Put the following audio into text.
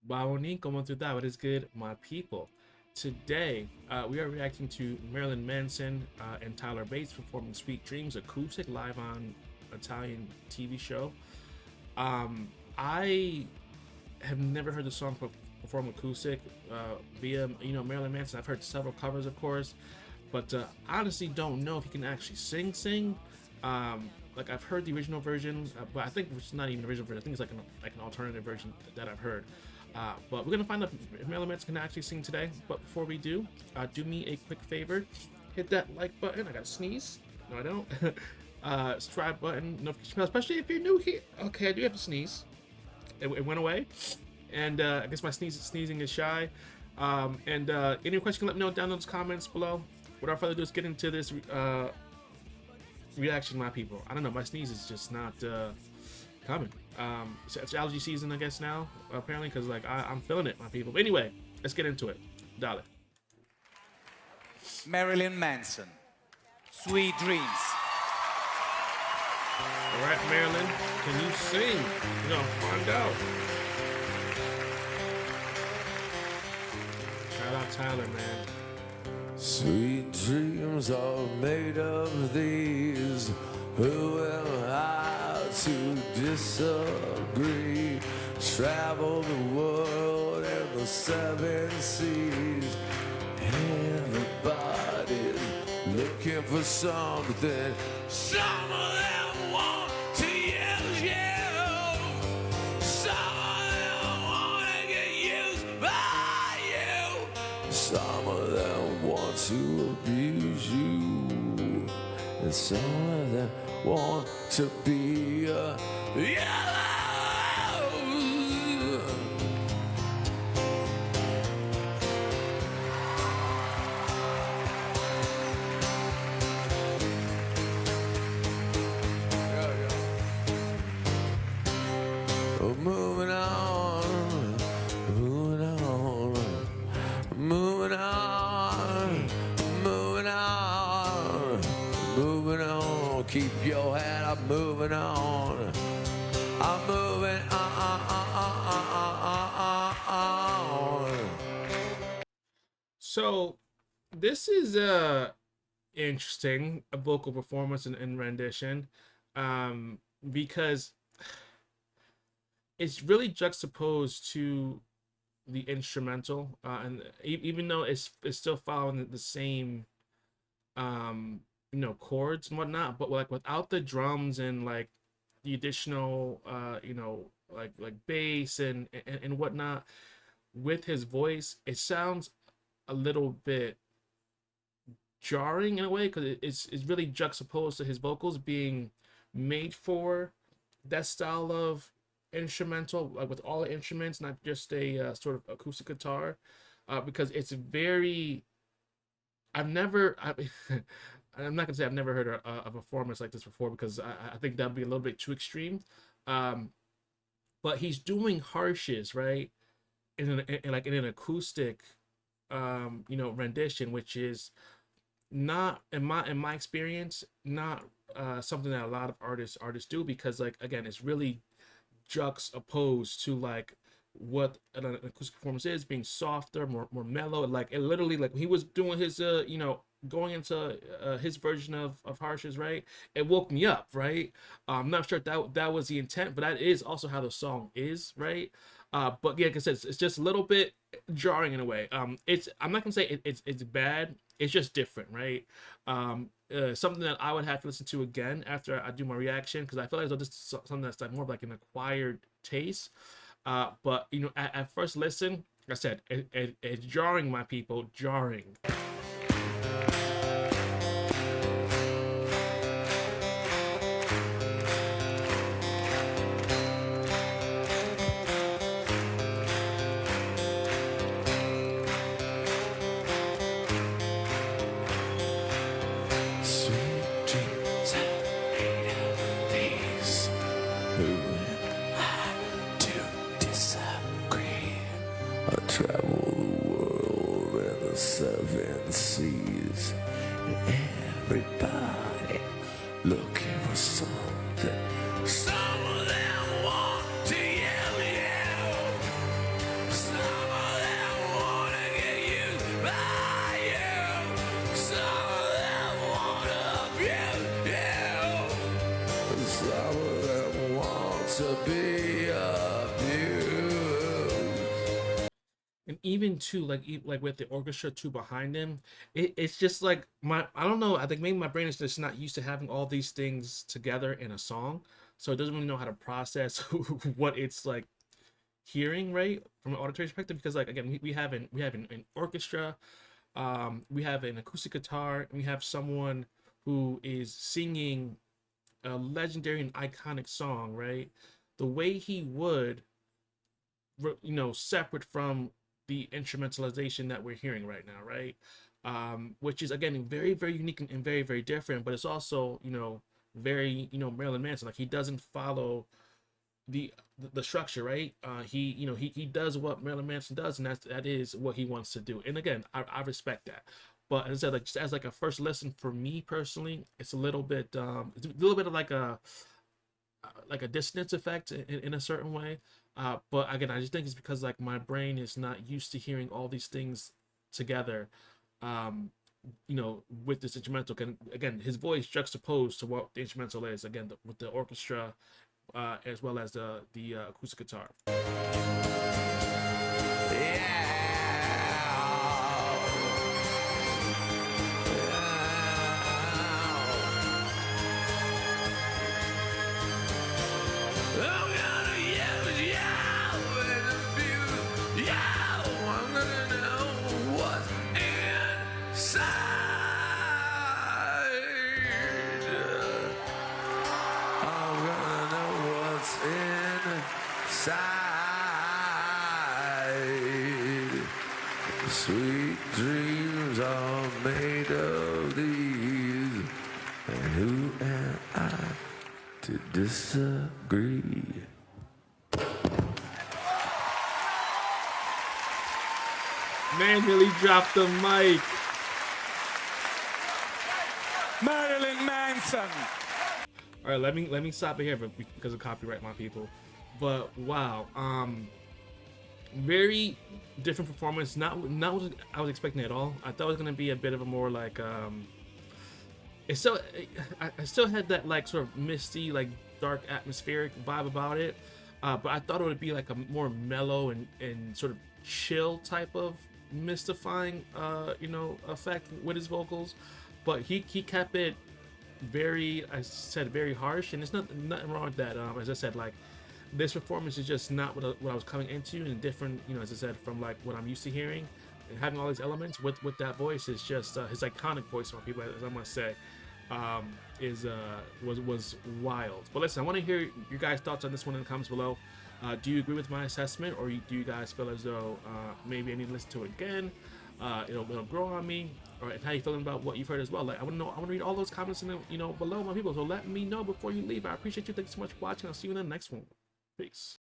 Baoni, como tu da? What is good, my people? Today, we are reacting to Marilyn Manson and Tyler Bates performing Sweet Dreams Acoustic live on Italian TV show. I have never heard the song perform acoustic via, Marilyn Manson. I've heard several covers, of course, but honestly don't know if he can actually sing. Like I've heard the original version, but I think it's not even the original version. I think it's like an alternative version that I've heard. But we're gonna find out if Marilyn Manson can actually sing today. But before we do me a quick favor, hit that like button. I gotta sneeze. No, I don't. Subscribe button, notification bell, especially if you're new here. Okay, I do have to sneeze. It went away, and I guess my sneezing is shy. And any questions, you can let me know down in those comments below. Without further ado, let's get into this reaction, my people. I don't know, my sneeze is just not coming. It's allergy season, I guess, now, apparently, because like I'm feeling it, my people. But anyway, let's get into it. Dale. Marilyn Manson, Sweet Dreams. All right, Marilyn, can you sing? We're gonna find out. Shout out Tyler, man. Sweet dreams are made of these. Who am I to disagree? Travel the world and the seven seas. Everybody's looking for something. Some of them want to use you. Some of them want to get used by you. Some of them want to abuse you. And some of them want to be a yellow. Moving on, moving on, moving on, moving on, moving on. Keep your head up, moving on. I'm moving on. So this is interesting, a vocal performance and rendition, because it's really juxtaposed to the instrumental, and even though it's still following the same chords and whatnot, but like without the drums and like the additional like bass and whatnot, with his voice, it sounds a little bit jarring in a way, because it's really juxtaposed to his vocals being made for that style of instrumental, like with all the instruments, not just a sort of acoustic guitar, because it's very. I've never. I'm not gonna say I've never heard a performance like this before, because I think that'd be a little bit too extreme. But he's doing harshes, right, in an acoustic, rendition, which is not in my experience, not something that a lot of artists do, because like again, it's really juxtaposed to like what an acoustic performance is, being softer, more mellow. Like it literally, like he was doing his going into his version of harshes, right, it woke me up, right. I'm not sure if that was the intent, but that is also how the song is, right. But yeah, like I said, it's just a little bit jarring in a way. I'm not gonna say it's bad, it's just different, right. Something that I would have to listen to again after I do my reaction, because I feel like this is something that's like more of like an acquired taste. But at first listen, like I said, it's jarring, my people, jarring. Sweet dreams are made of these. Who am I to disagree? I travel the world and the seven seas. Everybody looking for something. Some of them want to yell you. And even too, like like with the orchestra too behind him, it's just like I don't know, I think maybe my brain is just not used to having all these things together in a song, so it doesn't really know how to process what it's like hearing, right, from an auditory perspective. Because like again, we have an orchestra, we have an acoustic guitar, and we have someone who is singing a legendary and iconic song, right, the way he would, separate from the instrumentalization that we're hearing right now, right? Which is again very, very unique and very, very different, but it's also, very, Marilyn Manson. Like he doesn't follow the the structure, right? He does what Marilyn Manson does, and that is what he wants to do. And again, I respect that. But as I said, like just as like a first lesson for me personally, it's a little bit of like a dissonance effect in a certain way. But again, I just think it's because like my brain is not used to hearing all these things together. Um, with this instrumental, again, his voice juxtaposed to what the instrumental is. Again, with the orchestra, as well as the acoustic guitar. Sweet dreams are made of these, and who am I to disagree? Man really dropped the mic. Marilyn Manson. All right, let me stop it here, because of copyright, my people. But wow, very different performance. Not what I was expecting at all. I thought it was gonna be a bit of a more like it's still I still had that like sort of misty, like dark atmospheric vibe about it. But I thought it would be like a more mellow and sort of chill type of mystifying effect with his vocals. But he kept it very, I said, very harsh, and there's nothing wrong with that. As I said, like this performance is just not what I was coming into, and different, as I said, from like what I'm used to hearing. And having all these elements with that voice is just his iconic voice, for people, as I must say, is was wild. But listen, I want to hear your guys' thoughts on this one in the comments below. Do you agree with my assessment, or do you guys feel as though maybe I need to listen to it again? It'll grow on me, or how you feeling about what you've heard as well. Like I want to know, I want to read all those comments in the, below, my people. So let me know before you leave. I appreciate you. Thanks so much for watching. I'll see you in the next one. Peace.